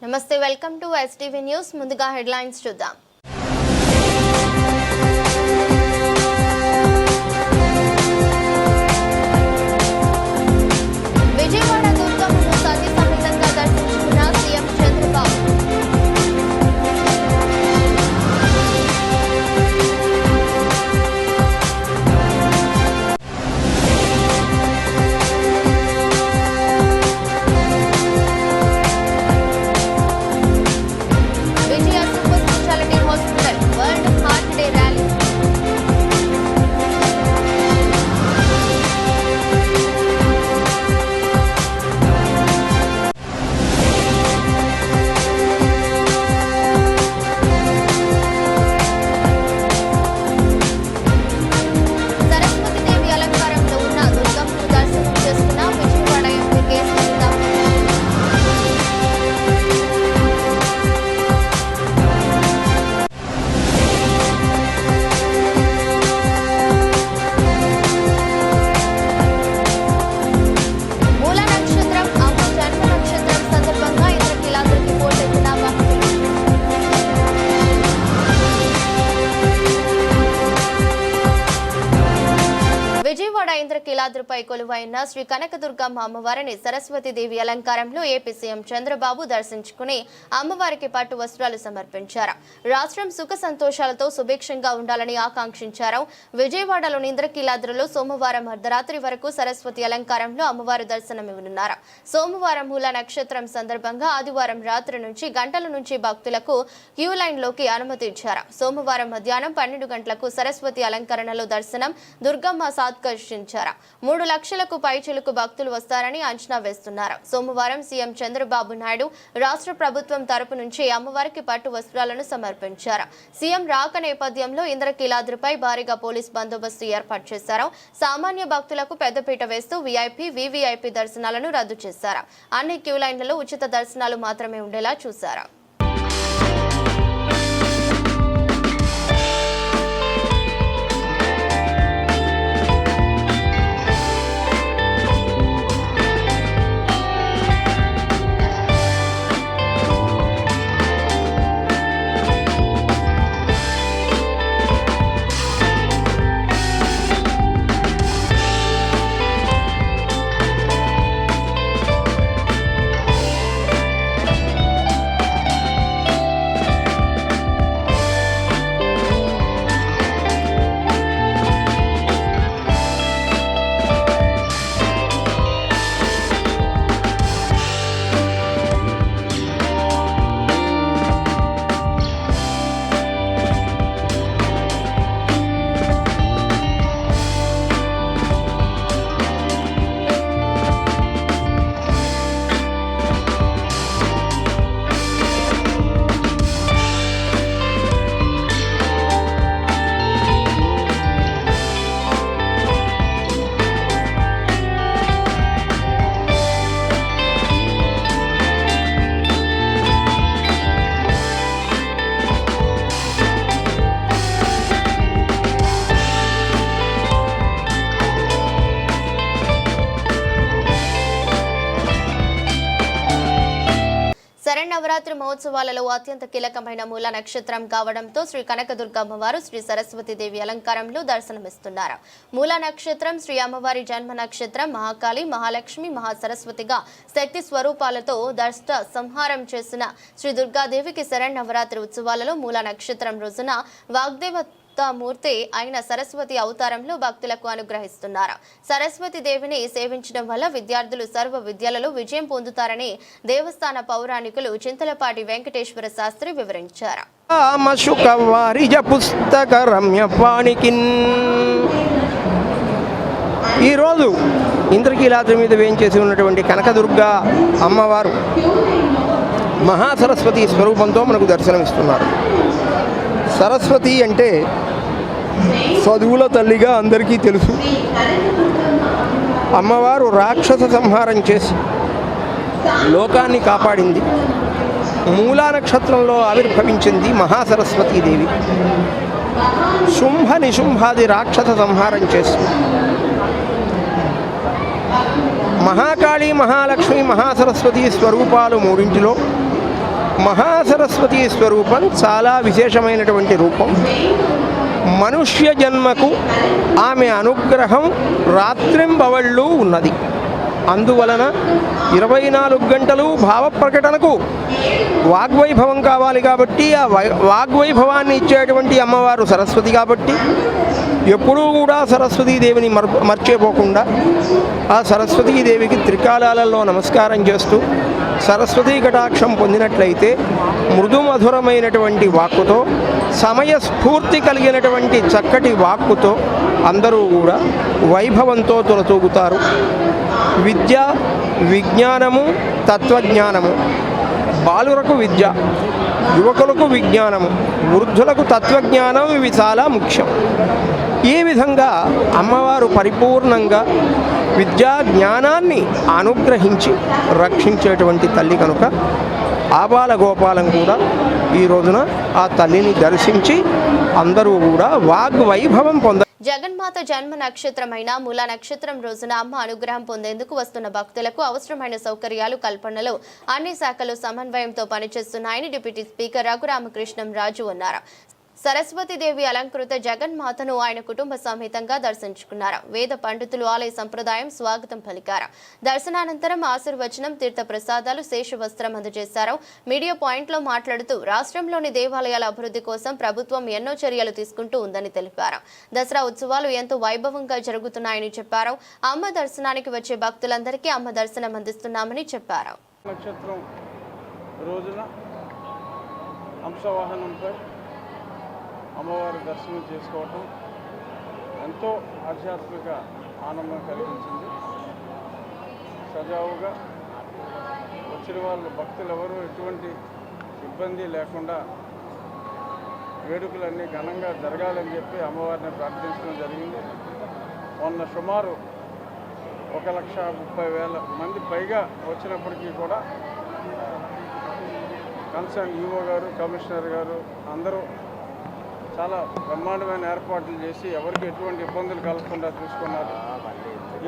నమస్తే, welcome to STV news. ముందుగా headlines చూద్దాం. విజయవాడ దుర్గమ్మను సతీ సమేతంగా దర్శించుకున్న సీఎం చంద్రబాబు. విజయవాడ ఇంద్రకీలాద్రిపై కొలువైన శ్రీ కనకదుర్గమ్మ అమ్మవారిని సరస్వతీదేవి అలంకారంలో ఏపీ సీఎం చంద్రబాబు దర్శించుకుని అమ్మవారికి పట్టు వస్త్రాలు సమర్పించారు. రాష్ట్రం సుఖ సంతోషాలతో సుభిక్షంగా ఉండాలని ఆకాంక్షించారు. విజయవాడలోని ఇంద్రకీలాద్రిలో సోమవారం అర్ధరాత్రి వరకు సరస్వతి అలంకారంలో అమ్మవారు దర్శనమివ్వనున్నారు. సోమవారం మూల నక్షత్రం సందర్భంగా ఆదివారం రాత్రి నుంచి గంటల నుంచి భక్తులకు క్యూ లైన్ లోకి అనుమతి ఇచ్చారు. సోమవారం మధ్యాహ్నం 12 గంటలకు సరస్వతి అలంకరణలో దర్శనం దుర్గమ్మ సాత్కర్షించారు. 3 లక్షలకు పైచిలుకు భక్తులు వస్తారని అంచనా వేస్తున్నారు. సోమవారం సీఎం చంద్రబాబు నాయుడు రాష్ట్ర ప్రభుత్వం తరపు నుంచి అమ్మవారికి పట్టు వస్త్రాలను సమర్పించారు. సీఎం రాక నేపథ్యంలో ఇంద్రకీలాద్రిపై భారీగా పోలీస్ బందోబస్తు ఏర్పాటు చేశారు. సామాన్య భక్తులకు పెద్దపీట వేస్తూ వీఐపీ, వీవీఐపీ దర్శనాలను రద్దు చేశారు. అన్ని క్యూ లైన్లలో ఉచిత దర్శనాలు మాత్రమే ఉండేలా చూశారు. నవరాత్రి మహోత్సవాలలో అత్యంత కీలకమైన మూల నక్షత్రం కావడంతో శ్రీ కనకదుర్గ అమ్మవారు శ్రీ సరస్వతీదేవి అలంకారంలో దర్శనమిస్తున్నారు. మూల నక్షత్రం శ్రీ అమ్మవారి జన్మ నక్షత్రం. మహాకాళి, మహాలక్ష్మి, మహాసరస్వతిగా శక్తి స్వరూపాలతో దష్ట సంహారం చేసిన శ్రీ దుర్గాదేవికి శరన్నవరాత్రి ఉత్సవాలలో మూల నక్షత్రం రోజున వాగ్దేవ మూర్తి అయిన సరస్వతి అవతారంలో భక్తులకు అనుగ్రహిస్తున్నారు. సరస్వతి దేవిని సేవించడం వల్ల విద్యార్థులు సర్వ విద్యలలో విజయం పొందుతారని దేవస్థాన పౌరాణికులు చింతలపాటి వెంకటేశ్వర శాస్త్రి వివరించారు. ఈరోజు ఇంద్రకీలాద్రి మీద వేయించేసి ఉన్నటువంటి కనకదుర్గ అమ్మవారు మహాసరస్వతి స్వరూపంతో మనకు దర్శనమిస్తున్నారు. సరస్వతి అంటే చదువుల తల్లిగా అందరికీ తెలుసు. అమ్మవారు రాక్షస సంహారం చేసి లోకాన్ని కాపాడింది. మూలా నక్షత్రంలో ఆవిర్భవించింది మహాసరస్వతీదేవి. శుంభ నిశుంభాది రాక్షస సంహారం చేసి మహాకాళి, మహాలక్ష్మి, మహాసరస్వతి స్వరూపాలు మూడింటిలో మహాసరస్వతి స్వరూపం చాలా విశేషమైనటువంటి రూపం. మనుష్య జన్మకు ఆమె అనుగ్రహం రాత్రింబవళ్ళు ఉన్నది. అందువలన 24 గంటలు భావ ప్రకటనకు వాగ్వైభవం కావాలి కాబట్టి ఆ వాగ్వైభవాన్ని ఇచ్చేటువంటి అమ్మవారు సరస్వతి కాబట్టి ఎప్పుడూ కూడా సరస్వతీదేవిని మర్చిపోకుండా ఆ సరస్వతీదేవికి త్రికాలాలలో నమస్కారం చేస్తూ సరస్వతీ కటాక్షం పొందినట్లయితే మృదుమధురమైనటువంటి వాక్కుతో, సమయస్ఫూర్తి కలిగినటువంటి చక్కటి వాక్కుతో అందరూ కూడా వైభవంతో తొలతూగుతారు. విద్య, విజ్ఞానము, తత్వజ్ఞానము, బాలురకు విద్య, యువకులకు విజ్ఞానము, వృద్ధులకు తత్వజ్ఞానం, ఇవి చాలా ముఖ్యం. ఈ విధంగా అమ్మవారు పరిపూర్ణంగా విద్యా జ్ఞానాన్ని అనుగ్రహించి రక్షించేటువంటి తల్లి కనుక ఆబాల గోపాలం కూడా ఈ రోజున ఆ తల్లిని దర్శించి అందరూ కూడా వాగ్వైభవం పొంద. జగన్మాత జన్మ నక్షత్రమైన మూలా నక్షత్రం రోజున అమ్మ అనుగ్రహం పొందేందుకు వస్తున్న భక్తులకు అవసరమైన సౌకర్యాలు కల్పనలో అన్ని శాఖలు సమన్వయంతో పనిచేస్తున్నాయని డిప్యూటీ స్పీకర్ రఘురామకృష్ణం రాజు అన్నారు. సరస్వతీదేవి అలంకృత జగన్మాతను ఆయన కుటుంబ సమేతంగా దర్శించుకున్నారు. వేద పండితులు ఆలయ సంప్రదాయం స్వాగతం పలికారు. దర్శనానంతరం ఆశీర్వచనం, తీర్థ ప్రసాదాలు, శేషవస్త్రం అందజేశారు. మీడియా పాయింట్లో మాట్లాడుతూ రాష్ట్రంలోని దేవాలయాల అభివృద్ధి కోసం ప్రభుత్వం ఎన్నో చర్యలు తీసుకుంటూ ఉందని తెలిపారు. దసరా ఉత్సవాలు ఎంతో వైభవంగా జరుగుతున్నాయని చెప్పారు. అమ్మ దర్శనానికి వచ్చే భక్తులందరికీ అమ్మ దర్శనం అందిస్తున్నామని చెప్పారు. నక్షత్రం రోజున హంసవాహనంపై అమ్మవారి దర్శనం చేసుకోవటం ఎంతో ఆధ్యాత్మిక ఆనందం కలిగించింది. సజావుగా వచ్చిన వాళ్ళు భక్తులు ఎవరు ఎటువంటి ఇబ్బంది లేకుండా వేడుకలన్నీ ఘనంగా జరగాలని చెప్పి అమ్మవారిని ప్రార్థించడం జరిగింది. మొన్న సుమారు 1,30,000 మంది పైగా వచ్చినప్పటికీ కూడా కన్సర్న్ ఈఓ గారు, కమిషనర్ గారు అందరూ చాలా బ్రహ్మాండమైన ఏర్పాట్లు చేసి ఎవరికి ఎటువంటి ఇబ్బందులు కలగకుండా చూసుకున్నారు.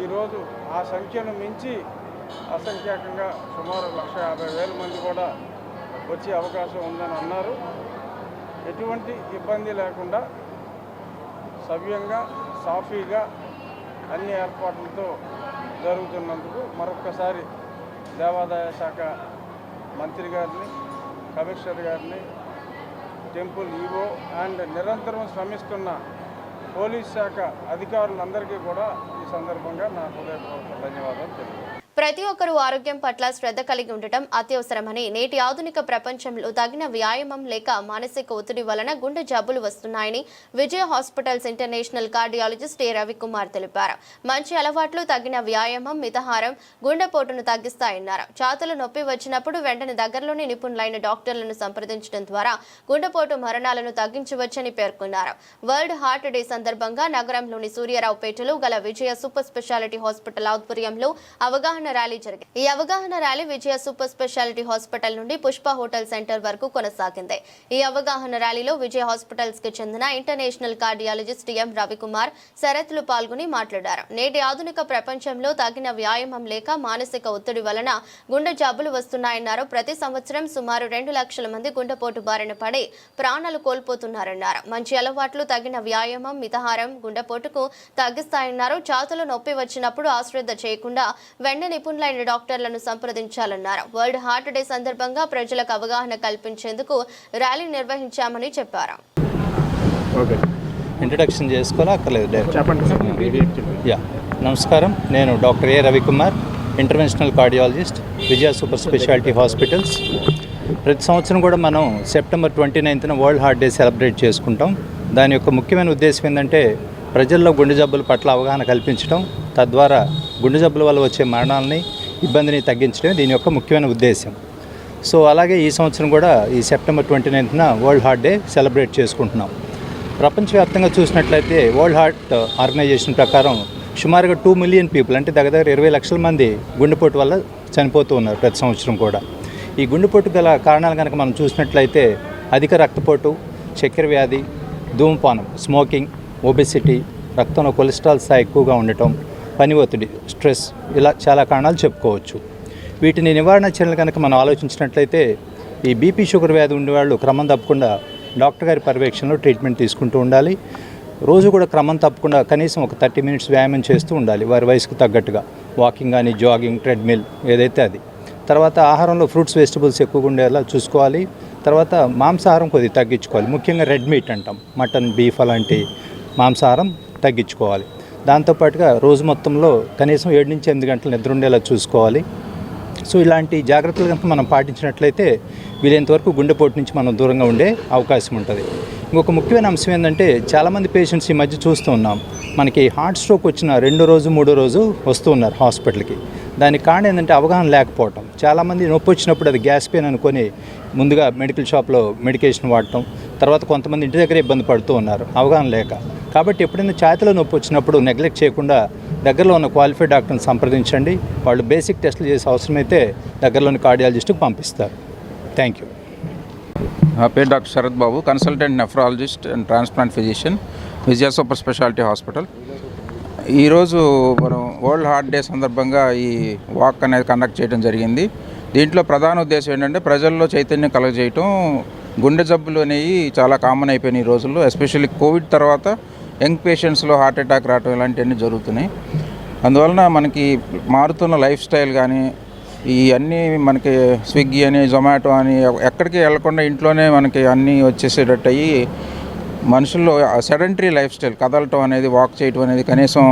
ఈరోజు ఆ సంఖ్యను మించి అసంఖ్యాకంగా సుమారు 1,50,000 మంది కూడా వచ్చే అవకాశం ఉందని అన్నారు. ఎటువంటి ఇబ్బంది లేకుండా సవ్యంగా, సాఫీగా అన్ని ఏర్పాట్లతో జరుగుతున్నందుకు మరొక్కసారి దేవాదాయ శాఖ మంత్రి గారిని, కమిషనర్ గారిని, టెంపుల్ ఈవో అండ్ నిరంతరం శ్రమిస్తున్న పోలీస్ శాఖ అధికారులందరికీ కూడా ఈ సందర్భంగా నా హృదయపూర్వక ధన్యవాదాలు తెలియజేస్తాను. ప్రతి ఒక్కరూ ఆరోగ్యం పట్ల శ్రద్ధ కలిగి ఉండటం అత్యవసరమని నేటి ఆధునిక ప్రపంచంలో తగిన వ్యాయామం లేక మానసిక ఒత్తిడి వలన గుండె జబ్బులు వస్తున్నాయని విజయ హాస్పిటల్స్ ఇంటర్నేషనల్ కార్డియాలజిస్ట్ ఏ రవికుమార్ తెలిపారు. మంచి అలవాట్లు, తగిన వ్యాయామం, మితహారం గుండెపోటును తగ్గిస్తాయన్నారు. ఛాతీలో నొప్పి వచ్చినప్పుడు వెంటనే దగ్గరలోని నిపుణులైన డాక్టర్లను సంప్రదించడం ద్వారా గుండెపోటు మరణాలను తగ్గించవచ్చని పేర్కొన్నారు. వరల్డ్ హార్ట్ డే సందర్భంగా నగరంలోని సూర్యారావుపేటలో గల విజయ సూపర్ స్పెషాలిటీ హాస్పిటల్ ఆధ్వర్యంలో అవగాహన ర్యాలీ జరిగింది. ఈ అవగాహన ర్యాలీ విజయ సూపర్ స్పెషాలిటీ హాస్పిటల్ నుండి పుష్ప హోటల్ సెంటర్ వరకు కొనసాగింది. ఈ అవగాహన ర్యాలీలో విజయ హాస్పిటల్స్ కి చెందిన ఇంటర్నేషనల్ కార్డియాలజిస్ట్ ఎం రవికుమార్ శరత్లు పాల్గొని మాట్లాడారు. నేటి ఆధునిక ప్రపంచంలో తగిన వ్యాయామం లేక మానసిక ఒత్తిడి వలన గుండె జబ్బులు వస్తున్నాయన్నారు. ప్రతి సంవత్సరం సుమారు 2 లక్షల మంది గుండెపోటు బారిన పడి ప్రాణాలు కోల్పోతున్నారన్నారు. మంచి అలవాట్లు, తగిన వ్యాయామం, మితహారం గుండెపోటుకు తగ్గిస్తాయన్నారు. ఛాతీలో నొప్పి వచ్చినప్పుడు అశ్రద్ధ చేయకుండా వెంటనే నిపుణులైన డాక్టర్లను సంప్రదించాలన్నారు. వరల్డ్ హార్ట్ డే సందర్భంగా ప్రజలకు అవగాహన కల్పించేందుకు ర్యాలీ నిర్వహించామని చెప్పారు. ఇంట్రడక్షన్ చేసుకోవాలా అక్కర్లేదు? నమస్కారం, నేను doctor A Ravikumar, interventional cardiologist, Vijaya super speciality hospitals. ప్రతి సంవత్సరం కూడా మనం సెప్టెంబర్ 29న వరల్డ్ హార్ట్ డే సెలబ్రేట్ చేసుకుంటాం. దాని యొక్క ముఖ్యమైన ఉద్దేశం ఏంటంటే ప్రజల్లో గుండె జబ్బుల పట్ల అవగాహన కల్పించడం, తద్వారా గుండె జబ్బుల వల్ల వచ్చే మరణాలని, ఇబ్బందిని తగ్గించడమే దీని యొక్క ముఖ్యమైన ఉద్దేశం. సో అలాగే ఈ సంవత్సరం కూడా ఈ సెప్టెంబర్ 29న వరల్డ్ హార్ట్ డే సెలబ్రేట్ చేసుకుంటున్నాం. ప్రపంచవ్యాప్తంగా చూసినట్లయితే వరల్డ్ హార్ట్ ఆర్గనైజేషన్ ప్రకారం సుమారుగా 2 మిలియన్ పీపుల్ అంటే దగ్గర 20 లక్షల మంది గుండెపోటు వల్ల చనిపోతూ ఉన్నారు ప్రతి సంవత్సరం కూడా. ఈ గుండెపోటు గల కారణాలు కనుక మనం చూసినట్లయితే అధిక రక్తపోటు, చక్కెర వ్యాధి, ధూమపానం, స్మోకింగ్, ఒబెసిటీ, రక్తంలో కొలెస్ట్రాల్ స్థాయి ఎక్కువగా ఉండటం, పని ఒత్తిడి, స్ట్రెస్, ఇలా చాలా కారణాలు చెప్పుకోవచ్చు. వీటిని నివారణ చర్యలు కనుక మనం ఆలోచించినట్లయితే ఈ బీపీ షుగర్ వ్యాధి ఉండేవాళ్ళు క్రమం తప్పకుండా డాక్టర్ గారి పర్యవేక్షణలో ట్రీట్మెంట్ తీసుకుంటూ ఉండాలి. రోజు కూడా క్రమం తప్పకుండా కనీసం ఒక 30 మినిట్స్ వ్యాయామం చేస్తూ ఉండాలి వారి వయసుకు తగ్గట్టుగా. వాకింగ్ కానీ, జాగింగ్, ట్రెడ్మిల్ ఏదైతే అది. తర్వాత ఆహారంలో ఫ్రూట్స్, వెజిటబుల్స్ ఎక్కువగా ఉండేలా చూసుకోవాలి. తర్వాత మాంసాహారం కొద్దిగా తగ్గించుకోవాలి. ముఖ్యంగా రెడ్ మీట్ అంటాం, మటన్, బీఫ్ అలాంటి మాంసాహారం తగ్గించుకోవాలి. దాంతోపాటుగా రోజు మొత్తంలో కనీసం 7 నుంచి 8 గంటలు నిద్ర ఉండేలా చూసుకోవాలి. సో ఇలాంటి జాగ్రత్తలు కనుక మనం పాటించినట్లయితే వీలైనంతవరకు గుండెపోటు నుంచి మనం దూరంగా ఉండే అవకాశం ఉంటుంది. ఇంకొక ముఖ్యమైన అంశం ఏంటంటే చాలామంది పేషెంట్స్ ఈ మధ్య చూస్తూ ఉన్నాం, మనకి హార్ట్ స్ట్రోక్ వచ్చిన 2వ రోజు 3వ రోజు వస్తూ ఉన్నారు హాస్పిటల్కి. దానికి కారణం ఏంటంటే అవగాహన లేకపోవటం. చాలామంది నొప్పి వచ్చినప్పుడు అది గ్యాస్ పెయిన్ అనుకొని ముందుగా మెడికల్ షాప్లో మెడికేషన్ వాడటం, తర్వాత కొంతమంది ఇంటి దగ్గర ఇబ్బంది పడుతూ ఉన్నారు అవగాహన లేక. కాబట్టి ఎప్పుడైనా ఛాతీలో నొప్పి వచ్చినప్పుడు నెగ్లెక్ట్ చేయకుండా దగ్గరలో ఉన్న క్వాలిఫైడ్ డాక్టర్ని సంప్రదించండి. వాళ్ళు బేసిక్ టెస్టులు చేసే అవసరమైతే దగ్గరలోని కార్డియాలజిస్ట్కి పంపిస్తారు. Thank you. నా పేరు doctor Sharath Babu, consultant nephrologist and transplant physician, Vijaya super speciality hospital. ఈరోజు మనం వరల్డ్ హార్ట్ డే సందర్భంగా ఈ వాక్ అనేది కండక్ట్ చేయడం జరిగింది. దీంట్లో ప్రధాన ఉద్దేశం ఏంటంటే ప్రజల్లో చైతన్యం కలగజేయటం. గుండె జబ్బులు అనేవి చాలా కామన్ అయిపోయినాయి ఈ రోజుల్లో. ఎస్పెషల్లీ కోవిడ్ తర్వాత యంగ్ పేషెంట్స్లో హార్ట్ అటాక్ రావడం ఇలాంటివన్నీ జరుగుతున్నాయి. అందువలన మనకి మారుతున్న లైఫ్ స్టైల్ కానీ ఇవన్నీ మనకి స్విగ్గీ అని, జొమాటో అని ఎక్కడికి వెళ్లకుండా ఇంట్లోనే మనకి అన్నీ వచ్చేసేటట్టు అయ్యి మనుషుల్లో సెడెంటరీ లైఫ్ స్టైల్, కదలటం అనేది, వాక్ చేయటం అనేది, కనీసం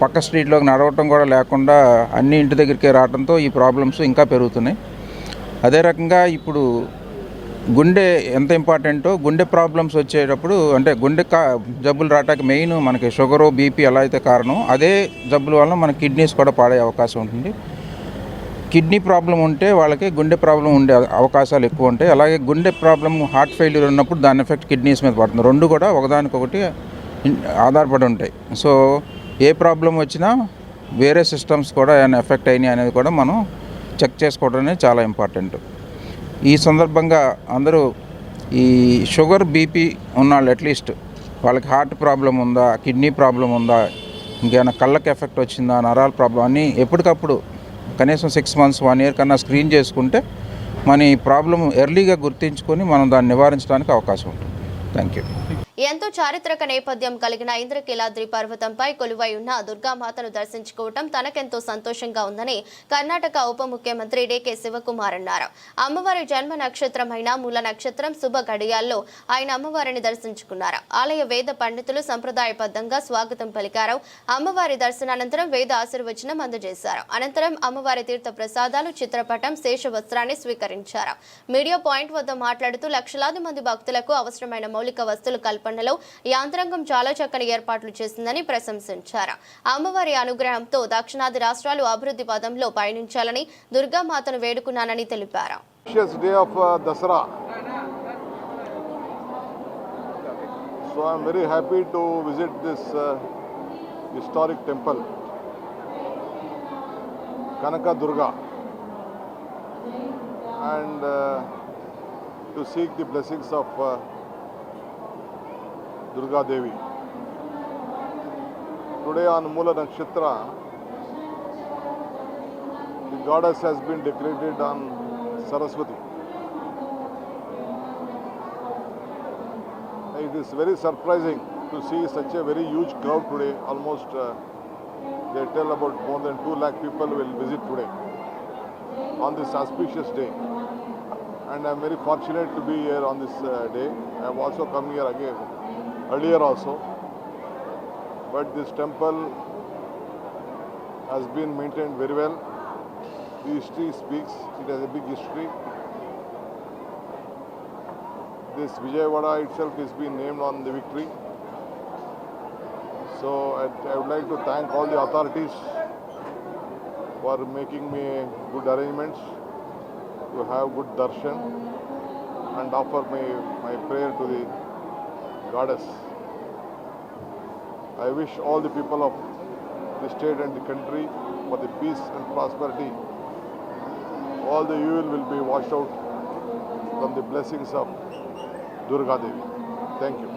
పక్క స్ట్రీట్లోకి నడవటం కూడా లేకుండా అన్ని ఇంటి దగ్గరికి రావడంతో ఈ ప్రాబ్లమ్స్ ఇంకా పెరుగుతున్నాయి. అదే రకంగా ఇప్పుడు గుండె ఎంత ఇంపార్టెంటో, గుండె ప్రాబ్లమ్స్ వచ్చేటప్పుడు అంటే గుండె జబ్బులు రావడానికి మెయిన్ మనకి షుగరు, బీపీ ఎలా అయితే కారణం, అదే జబ్బుల వల్ల మన కిడ్నీస్ కూడా పాడే అవకాశం ఉంటుంది. కిడ్నీ ప్రాబ్లం ఉంటే వాళ్ళకి గుండె ప్రాబ్లం ఉండే అవకాశాలు ఎక్కువ ఉంటాయి. అలాగే గుండె ప్రాబ్లం, హార్ట్ ఫెయిల్యూర్ ఉన్నప్పుడు దాని ఎఫెక్ట్ కిడ్నీస్ మీద పడుతుంది. రెండు కూడా ఒకదానికొకటి ఆధారపడి ఉంటాయి. సో ఏ ప్రాబ్లం వచ్చినా వేరే సిస్టమ్స్ కూడా ఏమైనా ఎఫెక్ట్ అయినాయి అనేది కూడా మనం చెక్ చేసుకోవడం అనేది చాలా ఇంపార్టెంట్. ఈ సందర్భంగా అందరూ ఈ షుగర్, బీపీ ఉన్నవాళ్ళు అట్లీస్ట్ వాళ్ళకి హార్ట్ ప్రాబ్లం ఉందా, కిడ్నీ ప్రాబ్లం ఉందా, ఇంకేమైనా కళ్ళకి ఎఫెక్ట్ వచ్చిందా, నరాల ప్రాబ్లం అని ఎప్పటికప్పుడు కనీసం 6 months 1 year కన్నా స్క్రీన్ చేసుకుంటే మన ఈ ప్రాబ్లం ఎర్లీగా గుర్తించుకొని మనం దాన్ని నివారించడానికి అవకాశం ఉంటుంది. Thank you. ఎంతో చారిత్రక నేపథ్యం కలిగిన ఇంద్రకీలాద్రి పర్వతంపై కొలువై ఉన్న దుర్గామాతను దర్శించుకోవటం తనకెంతో సంతోషంగా ఉందని కర్ణాటక ఉప ముఖ్యమంత్రి డీకే శివకుమార్ అన్నారు. అమ్మవారి జన్మ నక్షత్రమైన మూల నక్షత్రం శుభ గడియాల్లో ఆయన అమ్మవారిని దర్శించుకున్నారు. ఆలయ వేద పండితులు సంప్రదాయబద్ధంగా స్వాగతం పలికారు. అమ్మవారి దర్శనానంతరం వేద ఆశీర్వచనం అందజేశారు. అనంతరం అమ్మవారి తీర్థ ప్రసాదాలు, చిత్రపటం, శేష వస్త్రాన్ని స్వీకరించారు. మీడియా పాయింట్ వద్ద మాట్లాడుతూ లక్షలాది మంది భక్తులకు అవసరమైన మౌలిక వస్తువులు కల్పనలో యాంత్రాంగం చాలా చక్కని ఏర్పాట్లు చేసిందని ప్రశంసించారు. అమ్మవారి అనుగ్రహంతో దక్షిణాది రాష్ట్రాలు అభివృద్ధి పదంలో పయనించాలని దుర్గామాతను వేడుకున్నానని తెలిపారు. Day of Dasara. So I am very happy to visit this historic temple, Kanaka Durga, and to seek the blessings of Durga Devi. Today on Mula Nakshatra, the goddess has been declared on Saraswati. It is very surprising to see such a very huge crowd today. Almost they tell about more than 2 lakh people will visit today on this auspicious day. And I am very fortunate to be here on this day. I have also come here again earlier also, but this temple has been maintained very well. The history speaks, it has a big history. This Vijayawada itself is being named on the victory. So I would like to thank all the authorities for making me good arrangements to have good darshan and offer my prayer to the goddess. I wish all the people of the state and the country for the peace and prosperity. All the evil will be washed out from the blessings of Durga Devi. Thank you.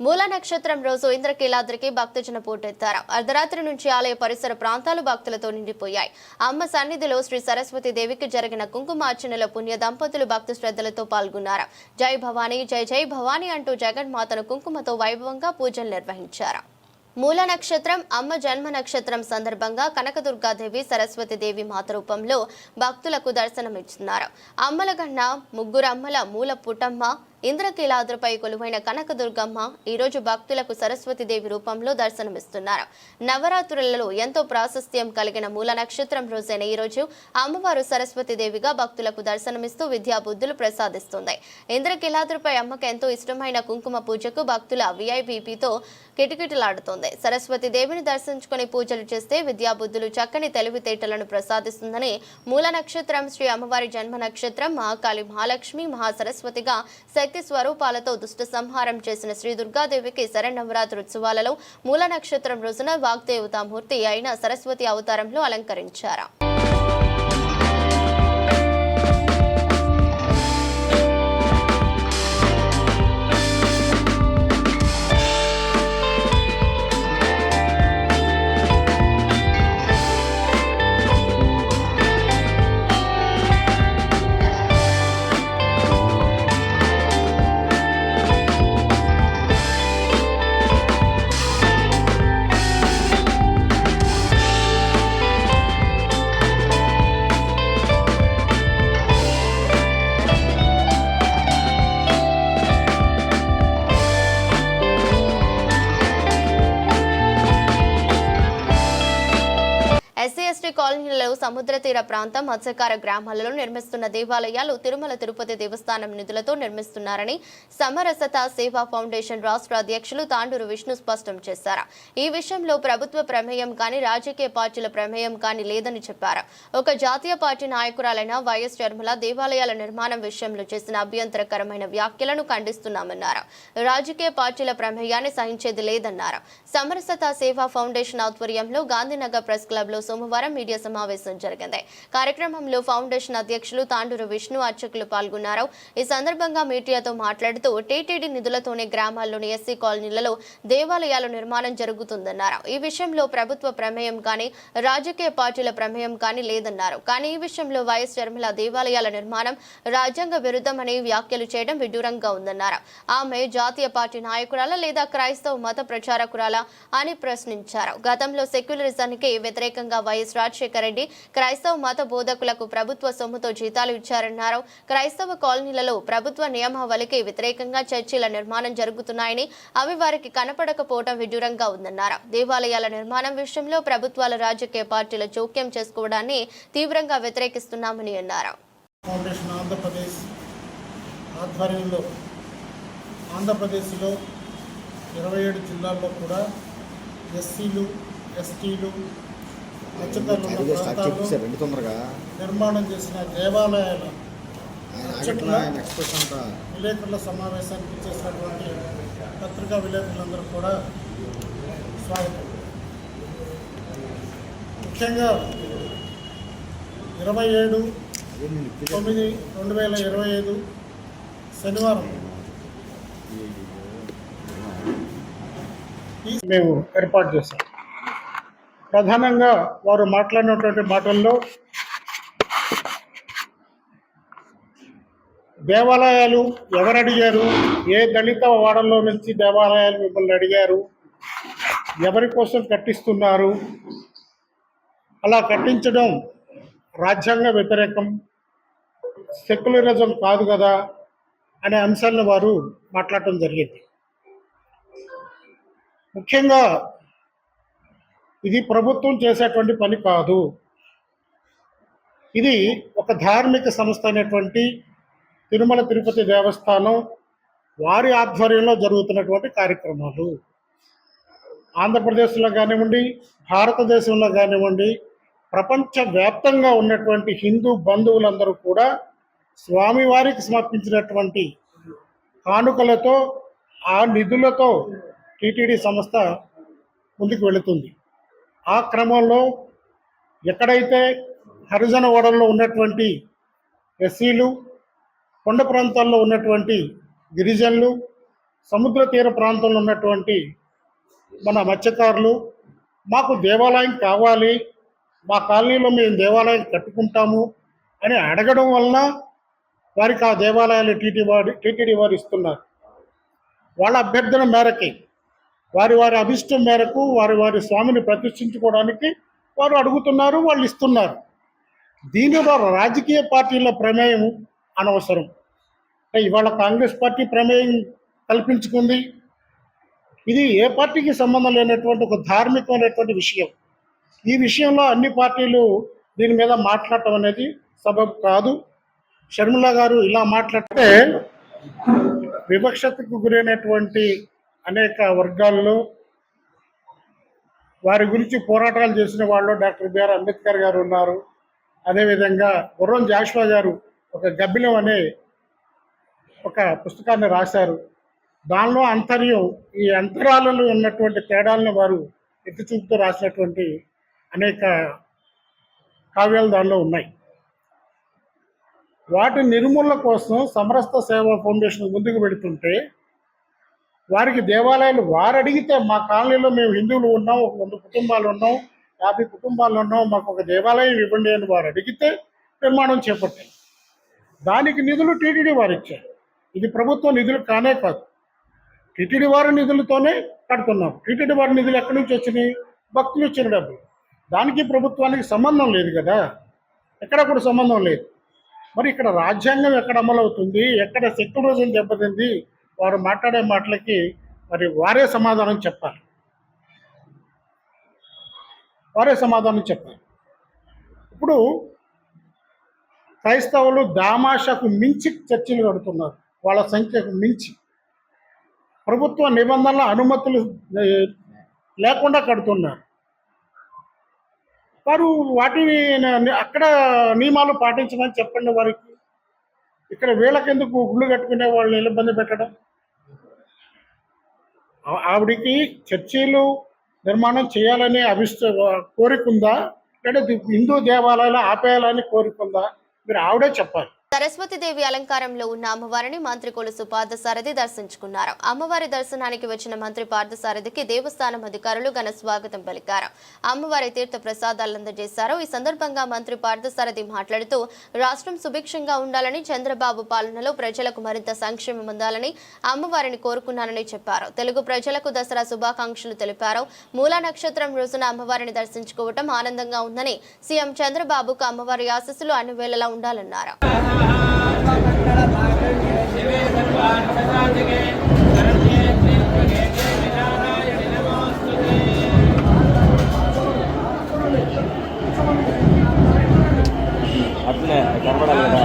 మూల నక్షత్రం రోజు ఇంద్రకీలాద్రికి భక్తజన పోటెత్తారు. అర్ధరాత్రి నుంచి ఆలయ పరిసర ప్రాంతాలు భక్తులతో నిండిపోయాయి. అమ్మ సన్నిధిలో శ్రీ సరస్వతి దేవికి జరిగిన కుంకుమార్చనలో పుణ్య దంపతులు భక్తి శ్రద్ధలతో పాల్గొన్నారు. జై భవానీ జై జై భవానీ అంటూ జగన్మాతను కుంకుమతో వైభవంగా పూజలు నిర్వహించారు. మూల నక్షత్రం అమ్మ జన్మ నక్షత్రం సందర్భంగా కనకదుర్గాదేవి సరస్వతి దేవి మాత రూపంలో భక్తులకు దర్శనమిస్తున్నారు. అమ్మల గన్న ముగ్గురు అమ్మల మూల పుటమ్మ ఇంద్రకీలాద్రిపై కొలువైన కనకదుర్గమ్మ ఈరోజు భక్తులకు సరస్వతి దేవి రూపంలో దర్శనమిస్తున్నారు. నవరాత్రులలో ఎంతో ప్రాశస్త్యం కలిగిన మూల నక్షత్రం రోజైన ఈరోజు అమ్మవారు సరస్వతి దేవిగా భక్తులకు దర్శనమిస్తూ విద్యా బుద్ధులు ప్రసాదిస్తుంది. ఇంద్రకీలాద్రిపై అమ్మకు ఎంతో ఇష్టమైన కుంకుమ పూజకు భక్తుల విఐపితో కిటకిటలాడుతోంది. సరస్వతి దేవిని దర్శించుకుని పూజలు చేస్తే విద్యా బుద్ధులు చక్కని తెలివితేటలను ప్రసాదిస్తుందని మూల నక్షత్రం శ్రీ అమ్మవారి జన్మ నక్షత్రం మహాకాళి మహాలక్ష్మి మహాసరస్వతిగా శక్తి స్వరూపాలతో దుష్ట సంహారం చేసిన శ్రీ దుర్గాదేవికి శరన్నవరాత్రి ఉత్సవాలలో మూల నక్షత్రం రోజున వాగ్దేవతామూర్తి అయిన సరస్వతి అవతారంలో అలంకరించారు. ఎస్సీ కాలనీలలో సముద్ర తీర ప్రాంతం మత్స్యకార గ్రామాలలో నిర్మిస్తున్న దేవాలయాలు తిరుమల తిరుపతి దేవస్థానం నిధులతో నిర్మిస్తున్నారని సమరసత సేవా ఫౌండేషన్ రాష్ట్ర అధ్యక్షులు తాండూరు విష్ణు స్పష్టం చేశారు. ఈ విషయంలో ప్రభుత్వ ప్రమేయం కానీ రాజకీయ పార్టీల ప్రమేయం కానీ లేదని చెప్పారు. ఒక జాతీయ పార్టీ నాయకురాలైన వైఎస్ షర్మిల దేవాలయాల నిర్మాణం విషయంలో చేసిన అభ్యంతరకరమైన వ్యాఖ్యలను ఖండిస్తున్నామన్నారు. రాజకీయ పార్టీల ప్రమేయాన్ని సహించేది లేదన్నారు. సమరసత సేవా ఫౌండేషన్ ఆధ్వర్యంలో గాంధీనగర్ ప్రెస్ క్లబ్ లో సోమవారం మీడియా సమావేశం జరిగింది. కార్యక్రమంలో ఫౌండేషన్ అధ్యక్షులు తాండూరు విష్ణు అర్చకులు పాల్గొన్నారు. ఈ సందర్భంగా మీడియాతో మాట్లాడుతూ టీటీడీ నిధులతోనే గ్రామాల్లోని ఎస్సీ కాలనీలలో దేవాలయాల నిర్మాణం జరుగుతుందన్నారు. ఈ విషయంలో ప్రభుత్వ ప్రమేయం కానీ రాజకీయ పార్టీల ప్రమేయం కానీ లేదన్నారు. కానీ ఈ విషయంలో వైఎస్ షర్మిల దేవాలయాల నిర్మాణం రాజ్యాంగ విరుద్ధమని వ్యాఖ్యలు చేయడం విడ్డూరంగా ఉందన్నారు. ఆమె జాతీయ పార్టీ నాయకురాలా లేదా క్రైస్తవ మత ప్రచారకురాలా అని ప్రశ్నించారు. గతంలో సెక్యులరిజానికి వ్యతిరేకంగా వైఎస్ రాజశేఖర రెడ్డి క్రైస్తవ మత బోధకులకు ప్రభుత్వ సొమ్ముతో జీతాలు ఇచ్చారన్నారు. క్రైస్తవ కాలనీలలో ప్రభుత్వ నియమావళికి వ్యతిరేకంగా చర్చిల నిర్మాణం జరుగుతున్నాయని అవి వారికి కనపడకపోవడం విడ్డూరంగా ఉందన్నారు. దేవాలయాల నిర్మాణం విషయంలో ప్రభుత్వాల రాజకీయ పార్టీల జోక్యం చేసుకోవడాన్ని తీవ్రంగా వ్యతిరేకిస్తున్నామని అన్నారు. ఫౌండేషన్ ఆంధ్రప్రదేశ్ ఆధ్వర్యంలో ఆంధ్రప్రదేశ్లో 27 జిల్లాల్లో కూడా ఎస్సీలు ఎస్టీలు నిర్మాణం చేసిన దేవాలయాల విలేకరుల సమావేశానికి చేసినటువంటి పత్రికా విలేకరులందరూ కూడా స్వాగతం. ముఖ్యంగా 27/9/2025 శనివారం మేము ఏర్పాటు చేశాం. ప్రధానంగా వారు మాట్లాడినటువంటి మాటల్లో దేవాలయాలు ఎవరు అడిగారు, ఏ దళిత వాడల్లో నుంచి దేవాలయాలు మిమ్మల్ని అడిగారు, ఎవరి కోసం కట్టిస్తున్నారు, అలా కట్టించడం రాజ్యాంగ వ్యతిరేకం, సెక్యులరిజం కాదు కదా అనే అంశాలను వారు మాట్లాడటం జరిగింది. ముఖ్యంగా ఇది ప్రభుత్వం చేసేటువంటి పని కాదు. ఇది ఒక ధార్మిక సంస్థ అయినటువంటి తిరుమల తిరుపతి దేవస్థానం వారి ఆధ్వర్యంలో జరుగుతున్నటువంటి కార్యక్రమాలు. ఆంధ్రప్రదేశ్లో కానివ్వండి, భారతదేశంలో కానివ్వండి, ప్రపంచవ్యాప్తంగా ఉన్నటువంటి హిందూ బంధువులందరూ కూడా స్వామివారికి సమర్పించినటువంటి కానుకలతో ఆ నిధులతో టీటీడీ సంస్థ ముందుకు వెళుతుంది. ఆ క్రమంలో ఎక్కడైతే హరిజన ఓడల్లో ఉన్నటువంటి ఎస్సీలు, కొండ ప్రాంతాల్లో ఉన్నటువంటి గిరిజనులు, సముద్ర తీర ప్రాంతంలో ఉన్నటువంటి మన మత్స్యకారులు మాకు దేవాలయం కావాలి, మా కాలనీలో మేము దేవాలయం కట్టుకుంటాము అని అడగడం వలన వారికి ఆ దేవాలయాలు టీటీడీ వారు ఇస్తున్నారు. వాళ్ళ అభ్యర్థన మేరకి, వారి అభిష్టం మేరకు వారి స్వామిని ప్రతిష్ఠించుకోవడానికి వారు అడుగుతున్నారు, వాళ్ళు ఇస్తున్నారు. దీనిలో రాజకీయ పార్టీల ప్రమేయం అనవసరం. ఇవాళ కాంగ్రెస్ పార్టీ ప్రమేయం కల్పించుకుంది. ఇది ఏ పార్టీకి సంబంధం లేనటువంటి ఒక ధార్మికమైనటువంటి విషయం. ఈ విషయంలో అన్ని పార్టీలు దీని మీద మాట్లాడటం అనేది సబబు కాదు. షర్మిల గారు ఇలా మాట్లాడితే వివక్షతకు గురైనటువంటి అనేక వర్గాల్లో వారి గురించి పోరాటాలు చేసిన వాళ్ళు డాక్టర్ బిఆర్ అంబేద్కర్ గారు ఉన్నారు. అదేవిధంగా గుర్రం జాషువా గారు ఒక గబ్బిలం అనే ఒక పుస్తకాన్ని రాశారు. దానిలో అంతర్యం, ఈ అంతరాలలో ఉన్నటువంటి తేడాలను వారు ఎత్తి చూపుతూ రాసినటువంటి అనేక కావ్యాలు దానిలో ఉన్నాయి. వాటి నిర్మూలన కోసం సమరస్త సేవా ఫౌండేషన్ ముందుకు పెడుతుంటే వారికి దేవాలయాలు వారు అడిగితే, మా కాలనీలో మేము హిందువులు ఉన్నాం, ఒక 100 కుటుంబాలు ఉన్నాం, 50 కుటుంబాలు ఉన్నాం, మాకు ఒక దేవాలయం ఇవ్వండి అని వారు అడిగితే నిర్మాణం చేపట్టారు. దానికి నిధులు టీటీడీ వారు ఇచ్చారు. ఇది ప్రభుత్వ నిధులు కానే కాదు, టీటీడీ వారి నిధులతోనే కడుతున్నాం. టీటీడీ వారి నిధులు ఎక్కడి నుంచి వచ్చినాయి? భక్తులు ఇచ్చిన డబ్బులు. దానికి ప్రభుత్వానికి సంబంధం లేదు కదా, ఎక్కడ కూడా సంబంధం లేదు. మరి ఇక్కడ రాజ్యాంగం ఎక్కడ అమలవుతుంది, ఎక్కడ సెక్యులరిజం దెబ్బతింది? వారు మాట్లాడే మాటలకి మరి వారే సమాధానం చెప్పాలి. ఇప్పుడు క్రైస్తవులు దామాషకు మించి చర్చిలు కడుతున్నారు, వాళ్ళ సంఖ్యకు మించి. ప్రభుత్వ నిబంధనల అనుమతులు లేకుండా కడుతున్నారు. వారు వాటిని అక్కడ నియమాలు పాటించమని చెప్పండి వారికి. ఇక్కడ వీళ్ళకెందుకు గుళ్ళు కట్టుకునే వాళ్ళని ఇబ్బంది పెట్టడం? ఆవిడికి చర్చీలు నిర్మాణం చేయాలనే కోరిక ఉందా, లేదా హిందూ దేవాలయాలు ఆపేయాలని కోరిక ఉందా? మీరు ఆవిడే చెప్పాలి. సరస్వతీదేవి అలంకారంలో ఉన్న అమ్మవారిని మంత్రి కొలుసు పార్థసారథి దర్శించుకున్నారు. అమ్మవారి దర్శనానికి వచ్చిన మంత్రి పార్థసారథికి దేవస్థానం అధికారులు ఘన స్వాగతం పలికారు. అమ్మవారి తీర్థ ప్రసాదాలు అందజేశారు. ఈ సందర్భంగా మంత్రి పార్థసారథి మాట్లాడుతూ రాష్ట్రం సుభిక్షంగా ఉండాలని, చంద్రబాబు పాలనలో ప్రజలకు మరింత సంక్షేమం అందాలని అమ్మవారిని కోరుకున్నానని చెప్పారు. తెలుగు ప్రజలకు దసరా శుభాకాంక్షలు తెలిపారు. మూలా నక్షత్రం రోజున అమ్మవారిని దర్శించుకోవటం ఆనందంగా ఉందని, సీఎం చంద్రబాబుకు అమ్మవారి ఆశీస్సులు అన్ని వేళలా ఉండాలన్నారు. అట్లే కనపడాలి కదా.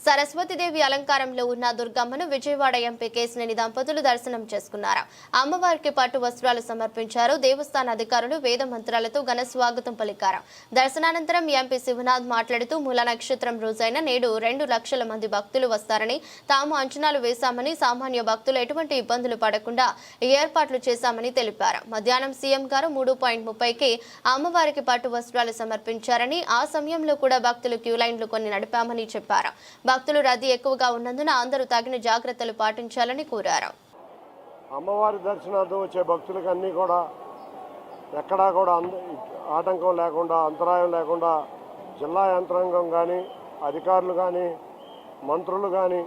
సరస్వతీదేవి అలంకారంలో ఉన్న దుర్గమ్మను విజయవాడ ఎంపీ కేశినేని దంపతులు దర్శనం చేసుకున్నారు. అమ్మవారికి పట్టు వస్త్రాలు సమర్పించారు. దేవస్థాన అధికారులు వేద మంత్రాలతో ఘన స్వాగతం పలికారు. దర్శనానంతరం ఎంపీ శివనాథ్ మాట్లాడుతూ మూల నక్షత్రం రోజైన నేడు 2 లక్షల మంది భక్తులు వస్తారని తాము అంచనాలు వేశామని, సామాన్య భక్తులు ఎటువంటి ఇబ్బందులు పడకుండా ఏర్పాట్లు చేశామని తెలిపారు. మధ్యాహ్నం సీఎం గారు 3:30కి అమ్మవారికి పట్టు వస్త్రాలు సమర్పించారని, ఆ సమయంలో కూడా భక్తులు క్యూ లైన్లు కొన్ని నడిపామని చెప్పారు. భక్తులు రద్దీ ఎక్కువగా ఉన్నందున అందరూ తగిన జాగ్రత్తలు పాటించాలని కోరారు. అమ్మవారి దర్శనార్థం వచ్చే భక్తులకు అన్నీ కూడా ఎక్కడా కూడా ఆటంకం లేకుండా, అంతరాయం లేకుండా జిల్లా యంత్రాంగం కానీ, అధికారులు కానీ, మంత్రులు కానీ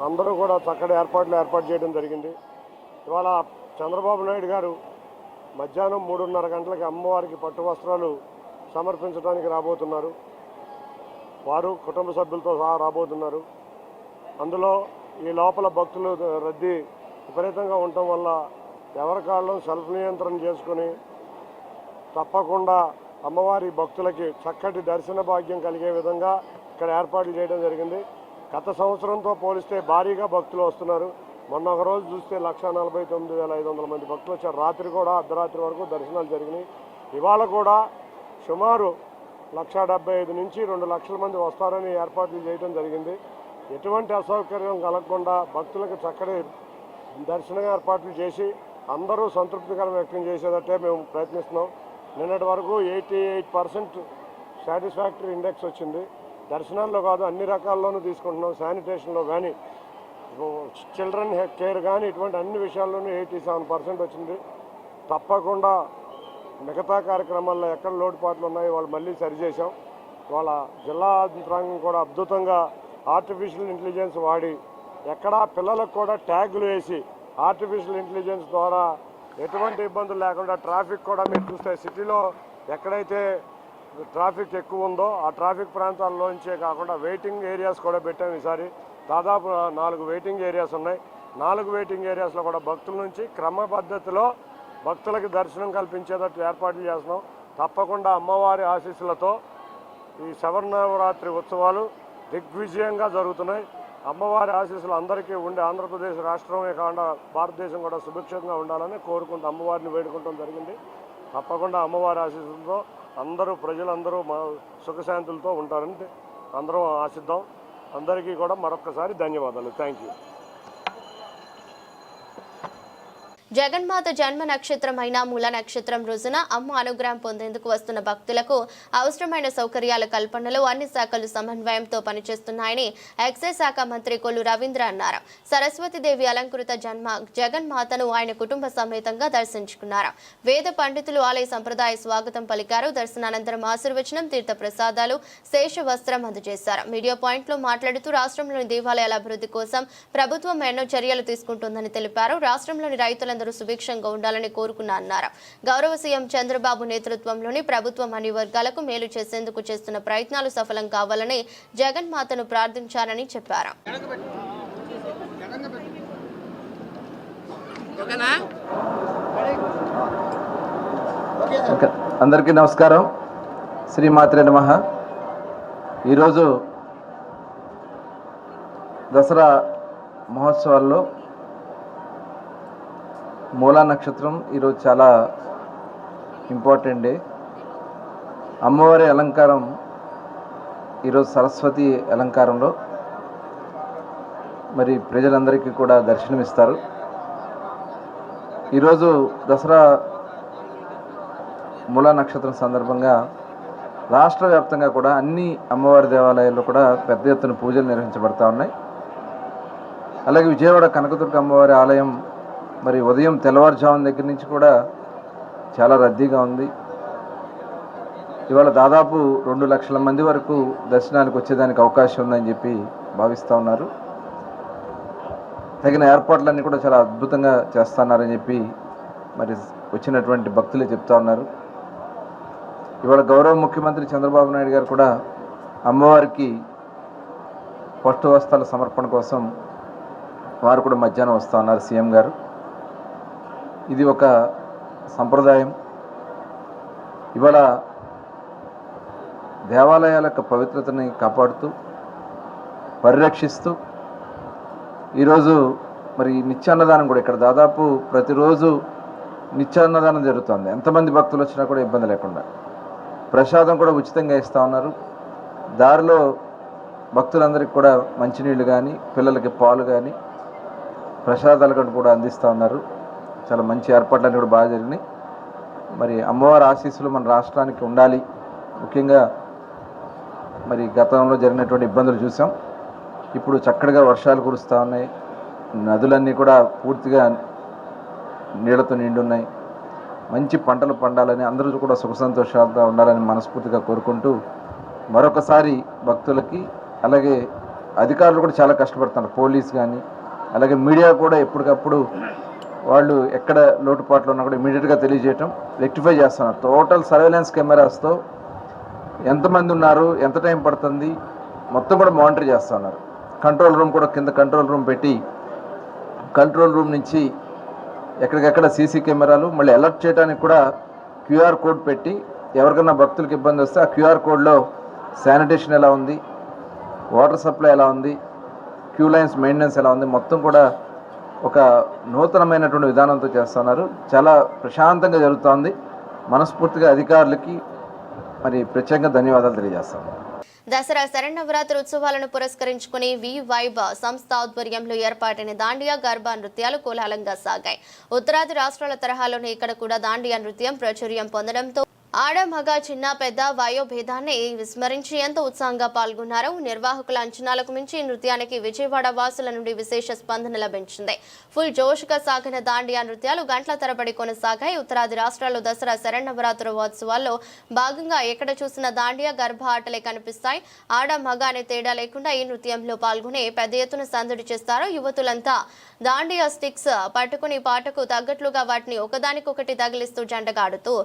అందరూ కూడా చక్కటి ఏర్పాటు చేయడం జరిగింది. ఇవాళ చంద్రబాబు నాయుడు గారు మధ్యాహ్నం 3:30 గంటలకి అమ్మవారికి పట్టు వస్త్రాలు సమర్పించడానికి రాబోతున్నారు. వారు కుటుంబ సభ్యులతో సహా రాబోతున్నారు. అందులో ఈ లోపల భక్తులు రద్దీ విపరీతంగా ఉండటం వల్ల ఎవరి కాళ్ళు సెల్ఫ్ నియంత్రణ చేసుకుని తప్పకుండా అమ్మవారి భక్తులకి చక్కటి దర్శన భాగ్యం కలిగే విధంగా ఇక్కడ ఏర్పాట్లు చేయడం జరిగింది. గత సంవత్సరంతో పోలిస్తే భారీగా భక్తులు వస్తున్నారు. మొన్న ఒక రోజు చూస్తే 1,49,500 మంది భక్తులు వచ్చారు. రాత్రి కూడా అర్ధరాత్రి వరకు దర్శనాలు జరిగినాయి. ఇవాళ కూడా సుమారు 1,75,000 నుంచి 2 లక్షల మంది వస్తారని ఏర్పాట్లు చేయడం జరిగింది. ఎటువంటి అసౌకర్యం కలగకుండా భక్తులకు చక్కటి దర్శన ఏర్పాట్లు చేసి అందరూ సంతృప్తికరం వ్యక్తం చేసేటట్టే మేము ప్రయత్నిస్తున్నాం. నిన్నటి వరకు 88% సాటిస్ఫాక్టరీ ఇండెక్స్ వచ్చింది. దర్శనాల్లో కాదు, అన్ని రకాల్లోనూ తీసుకుంటున్నాం. శానిటేషన్లో కానీ, చిల్డ్రన్ కేర్ కానీ, ఇటువంటి అన్ని విషయాల్లోనూ 87% వచ్చింది. తప్పకుండా మిగతా కార్యక్రమాల్లో ఎక్కడ లోటుపాట్లు ఉన్నాయో వాళ్ళు మళ్ళీ సరిచేసాం. వాళ్ళ జిల్లా యంత్రాంగం కూడా అద్భుతంగా ఆర్టిఫిషియల్ ఇంటెలిజెన్స్ వాడి ఎక్కడా పిల్లలకు కూడా ట్యాగులు వేసి ఆర్టిఫిషియల్ ఇంటెలిజెన్స్ ద్వారా ఎటువంటి ఇబ్బందులు లేకుండా ట్రాఫిక్ కూడా మీరు చూస్తే సిటీలో ఎక్కడైతే ట్రాఫిక్ ఎక్కువ ఉందో ఆ ట్రాఫిక్ ప్రాంతాల్లోంచే కాకుండా వెయిటింగ్ ఏరియాస్ కూడా పెట్టాము. ఈసారి దాదాపు 4 వెయిటింగ్ ఏరియాస్ ఉన్నాయి. 4 వెయిటింగ్ ఏరియాస్లో కూడా భక్తుల నుంచి క్రమ పద్ధతిలో భక్తులకి దర్శనం కల్పించేటట్టు ఏర్పాట్లు చేస్తున్నాం. తప్పకుండా అమ్మవారి ఆశీస్సులతో ఈ శబరినవరాత్రి ఉత్సవాలు దిగ్విజయంగా జరుగుతున్నాయి. అమ్మవారి ఆశీస్సులు అందరికీ ఉండి ఆంధ్రప్రదేశ్ రాష్ట్రమే కాకుండా భారతదేశం కూడా సుభిక్షంగా ఉండాలని కోరుకుంటూ అమ్మవారిని వేడుకుంటాం జరిగింది. తప్పకుండా అమ్మవారి ఆశీస్సులతో అందరూ ప్రజలందరూ సుఖశాంతులతో ఉంటారని అందరం ఆశిద్దాం. అందరికీ కూడా మరొక్కసారి ధన్యవాదాలు. Thank you. జగన్మాత జన్మ నక్షత్రమైన మూల నక్షత్రం రోజున అమ్మ అనుగ్రహం పొందేందుకు వస్తున్న భక్తులకు అవసరమైన సౌకర్యాల కల్పనలో అన్ని శాఖలు సమన్వయంతో పనిచేస్తున్నాయని ఎక్సైజ్ శాఖ మంత్రి కొల్లు రవీంద్ర అన్నారు. సరస్వతీదేవి అలంకృత జగన్మాతను ఆయన కుటుంబ సమేతంగా దర్శించుకున్నారు. వేద పండితులు ఆలయ సంప్రదాయ స్వాగతం పలికారు. దర్శనానంతరం ఆశీర్వచనం, తీర్థ ప్రసాదాలు, శేష వస్త్రం అందజేశారు. మీడియా పాయింట్లో మాట్లాడుతూ రాష్ట్రంలోని దేవాలయాల అభివృద్ధి కోసం ప్రభుత్వం ఎన్నో చర్యలు తీసుకుంటుందని తెలిపారు. రాష్ట్రంలోని రైతుల సుభిక్షంగా ఉండాలని కోరుకున్నా అన్నారు. గౌరవ సీఎం చంద్రబాబు నేతృత్వంలోని ప్రభుత్వం అన్ని వర్గాలకు మేలు చేసేందుకు చేస్తున్న ప్రయత్నాలు సఫలం కావాలని జగన్మాతను ప్రార్థించారని చెప్పారు. అందరికీ నమస్కారం. శ్రీమాత్రే నమః. ఈరోజు దసరా మహోత్సవాల్లో మూలా నక్షత్రం ఈరోజు చాలా ఇంపార్టెంట్ డే. అమ్మవారి అలంకారం ఈరోజు సరస్వతి అలంకారంలో మరి ప్రజలందరికీ కూడా దర్శనమిస్తారు. ఈరోజు దసరా మూలా నక్షత్రం సందర్భంగా రాష్ట్ర వ్యాప్తంగా కూడా అన్ని అమ్మవారి దేవాలయాల్లో కూడా పెద్ద ఎత్తున పూజలు నిర్వహించబడతా ఉన్నాయి. అలాగే విజయవాడ కనకదుర్గ అమ్మవారి ఆలయం మరి ఉదయం తెల్లవారుజామున దగ్గర నుంచి కూడా చాలా రద్దీగా ఉంది. ఇవాళ దాదాపు 2 లక్షల మంది వరకు దర్శనానికి వచ్చేదానికి అవకాశం ఉందని చెప్పి భావిస్తూ ఉన్నారు. తగిన ఏర్పాట్లన్నీ కూడా చాలా అద్భుతంగా చేస్తున్నారని చెప్పి మరి వచ్చినటువంటి భక్తులే చెప్తా ఉన్నారు. ఇవాళ గౌరవ ముఖ్యమంత్రి చంద్రబాబు నాయుడు గారు కూడా అమ్మవారికి పట్టు వస్త్రాల సమర్పణ కోసం వారు కూడా మధ్యాహ్నం వస్తూ ఉన్నారు. సీఎం గారు ఇది ఒక సంప్రదాయం. ఇవాళ దేవాలయాల యొక్క పవిత్రతని కాపాడుతూ పరిరక్షిస్తూ ఈరోజు మరి నిత్యాన్నదానం కూడా ఇక్కడ దాదాపు ప్రతిరోజు నిత్యాన్నదానం జరుగుతుంది. ఎంతమంది భక్తులు వచ్చినా కూడా ఇబ్బంది లేకుండా ప్రసాదం కూడా ఉచితంగా ఇస్తూ ఉన్నారు. దారిలో భక్తులందరికీ కూడా మంచినీళ్ళు కానీ పిల్లలకి పాలు కానీ ప్రసాదాలు కూడా అందిస్తూ ఉన్నారు. చాలా మంచి ఏర్పాట్లన్నీ కూడా బాగా జరిగినాయి. మరి అమ్మవారి ఆశీస్సులు మన రాష్ట్రానికి ఉండాలి. ముఖ్యంగా మరి గతంలో జరిగినటువంటి ఇబ్బందులు చూసాం. ఇప్పుడు చక్కగా వర్షాలు కురుస్తూ ఉన్నాయి. నదులన్నీ కూడా పూర్తిగా నీళ్లతో నిండి ఉన్నాయి. మంచి పంటలు పండాలని అందరూ కూడా సుఖ సంతోషాలతో ఉండాలని మనస్ఫూర్తిగా కోరుకుంటూ మరొకసారి భక్తులకి అలాగే అధికారులు కూడా చాలా కష్టపడుతున్నారు. పోలీస్ కానీ అలాగే మీడియా కూడా ఎప్పటికప్పుడు వాళ్ళు ఎక్కడ లోటుపాట్లు ఉన్నా కూడా ఇమీడియట్గా తెలియజేయటం, రెక్టిఫై చేస్తున్నారు. టోటల్ సర్వేలెన్స్ కెమెరాస్తో ఎంతమంది ఉన్నారు, ఎంత టైం పడుతుంది మొత్తం కూడా మానిటర్ చేస్తున్నారు. కంట్రోల్ రూమ్ కూడా కింద కంట్రోల్ రూమ్ పెట్టి కంట్రోల్ రూమ్ నుంచి ఎక్కడికెక్కడ సీసీ కెమెరాలు, మళ్ళీ అలర్ట్ చేయడానికి కూడా క్యూఆర్ కోడ్ పెట్టి ఎవరికైనా భక్తులకు ఇబ్బంది వస్తే ఆ క్యూఆర్ కోడ్లో శానిటేషన్ ఎలా ఉంది, వాటర్ సప్లై ఎలా ఉంది, క్యూ లైన్స్ మెయింటెనెన్స్ ఎలా ఉంది, మొత్తం కూడా ఒక నూతనమైనటువంటి విధానంతో చేస్తున్నారు. చాలా ప్రశాంతంగా జరుగుతోంది. మనస్ఫూర్తిగా అధికారులకి మరి ప్రత్యేకంగా ధన్యవాదాలు తెలియజేస్తాను. దసరా శరన్నవరాత్రి ఉత్సవాలను పురస్కరించుకుని వి వైబ్ సంస్థ ఆధ్వర్యంలో ఏర్పాటైన దాండియా గర్భా నృత్యాలు కోలాహలంగా సాగాయి. ఉత్తరాది రాష్ట్రాల తరహాలోనే ఇక్కడ కూడా దాండియా నృత్యం ప్రాచుర్యం పొందడంతో ఆడ మగ చిన్న పెద్ద వయోభేదాన్ని విస్మరించి ఎంతో ఉత్సాహంగా పాల్గొన్నారు. నిర్వాహకుల అంచనాలకు మించి ఈ నృత్యానికి విజయవాడ వాసుల నుండి విశేష స్పందన లభించింది. ఫుల్ జోష్గా సాగిన దాండియా నృత్యాలు గంటల తరబడి కొనసాగాయి. ఉత్తరాది రాష్ట్రాల్లో దసరా శరన్నవరాత్రోత్సవాల్లో భాగంగా ఎక్కడ చూసిన దాండియా గర్భ ఆటలే కనిపిస్తాయి. ఆడ మగ అనే తేడా లేకుండా ఈ నృత్యంలో పాల్గొని పెద్ద ఎత్తున సందడి చేస్తారు. యువతులంతా దాండియా స్టిక్స్ పట్టుకుని పాటకు తగ్గట్లుగా వాటిని ఒకదానికొకటి తగిలిస్తూ జంటగాడుతూ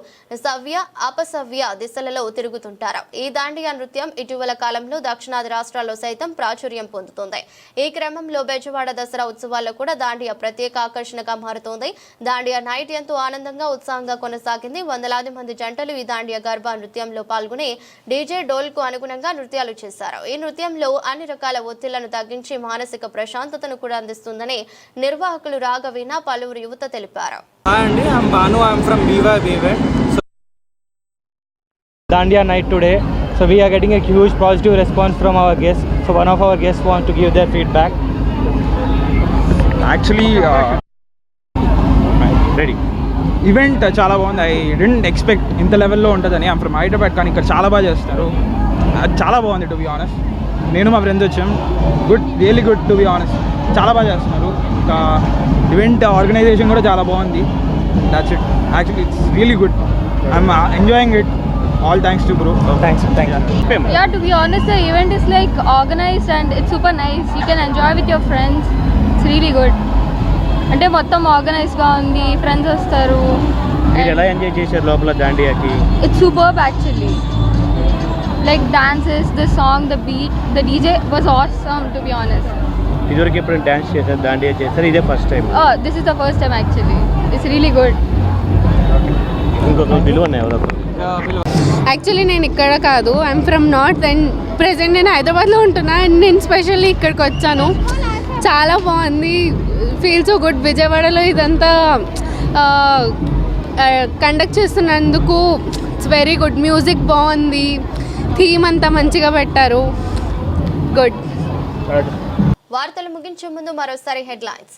సవ్య అపసవ్య దిశలలో తిరుగుతుంటారు. ఈ దాండియా నృత్యం ఇటీవల కాలంలో దక్షిణాది రాష్ట్రాల్లో సైతం ప్రాచుర్యం పొందుతుంది. ఈ క్రమంలో బెజవాడ దసరా ఉత్సవాల్లో కూడా దాండియా ప్రత్యేక ఆకర్షణగా మారుతోంది. దాండియా నైట్ ఎంతో ఆనందంగా ఉత్సాహంగా కొనసాగింది. వందలాది మంది జంటలు ఈ దాండియా గర్భా నృత్యంలో పాల్గొని డీజే డోల్కు అనుగుణంగా నృత్యాలు చేశారు. ఈ నృత్యంలో అన్ని రకాల ఒత్తిళ్లను తగ్గించి మానసిక ప్రశాంతతను కూడా అందిస్తుందని నిర్వాహకులు రాఘవీణ పలువురు యువత తెలిపారు. Dandiya night today, so we are getting a huge positive response from our guests. So one of our guests wants to give their feedback. Actually, ready. Event చాలా బాగుంది. ఐ డెంట్ ఎక్స్పెక్ట్ ఇంత లెవెల్లో ఉంటుందని. ఐమ్ ఫ్రమ్ హైదరాబాద్, కానీ ఇక్కడ చాలా బాగా చేస్తారు. అది చాలా బాగుంది టు బి ఆనెస్ట్. నేను మా ఫ్రెండ్స్ వచ్చాం. Good, really good to be honest. చాలా బాగా చేస్తున్నారు. ఇంకా ఈవెంట్ ఆర్గనైజేషన్ కూడా చాలా బాగుంది. That's it. Actually it's really good. I'm enjoying it. All thanks to bro. Thanks. Yeah, to be honest, the event is like organized and it's super nice. You can enjoy with your friends. It's really good. అంటే మొత్తం organised గా ఉంది. Friends వస్తారు. మీరు ఎలా enjoy చేశారు లోపల దాండియాకి? It's superb actually. Like dances, the song, the beat, the DJ was awesome to be honest. ఇదివరకు ఎప్పుడు డాన్స్ చేశారు, దాండియా చేశారు, ఇదే first time? Oh, this is the first time actually. It's really good. ఇంకొక పిలువన్నా ఎవరో? యాక్చువల్లీ నేను ఇక్కడ కాదు, I'm from north and present నేను హైదరాబాద్లో ఉంటున్నా. అండ్ నేను స్పెషల్లీ ఇక్కడికి వచ్చాను. చాలా బాగుంది. Feel so good. విజయవాడలో ఇదంతా కండక్ట్ చేస్తున్నందుకు ఇట్స్ వెరీ గుడ్. మ్యూజిక్ బాగుంది. థీమ్ అంతా మంచిగా పెట్టారు. గుడ్. వార్తలు ముగించే ముందు మరోసారి హెడ్లైన్స్.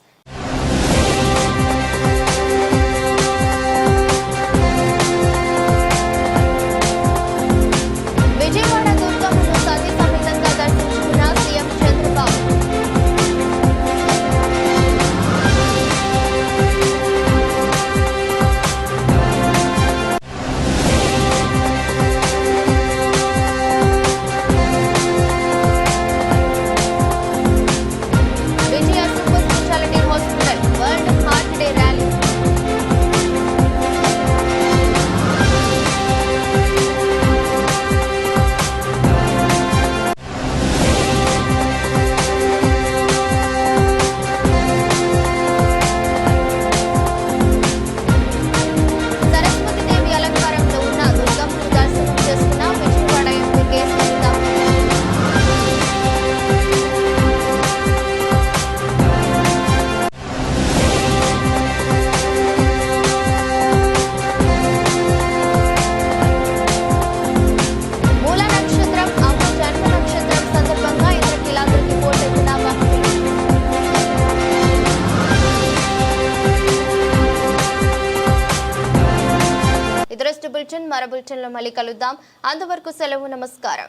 విజయవాడ దుర్గమ్మను సతీ సమేతంగా దర్శించుకున్న CM Chandrababu. Vijaya super speciality hospital world heart day rally. Saraswati Devi అలంకారంలో ఉన్న దుర్గమ్మను దర్శనం చేసుకున్న విజయవాడ ఎంపీ కె. సునీత. మూల నక్షత్రం అమ్మ జన్మ నక్షత్రం సందర్భంగా ఇంద్రకీలాద్రికి పోటెత్తిన భక్తి. ఇదరస్ట్ బులెటిన్. మరో బులెటిన్లో మళ్ళీ కలుద్దాం. అంతవరకు సెలవు. నమస్కారం.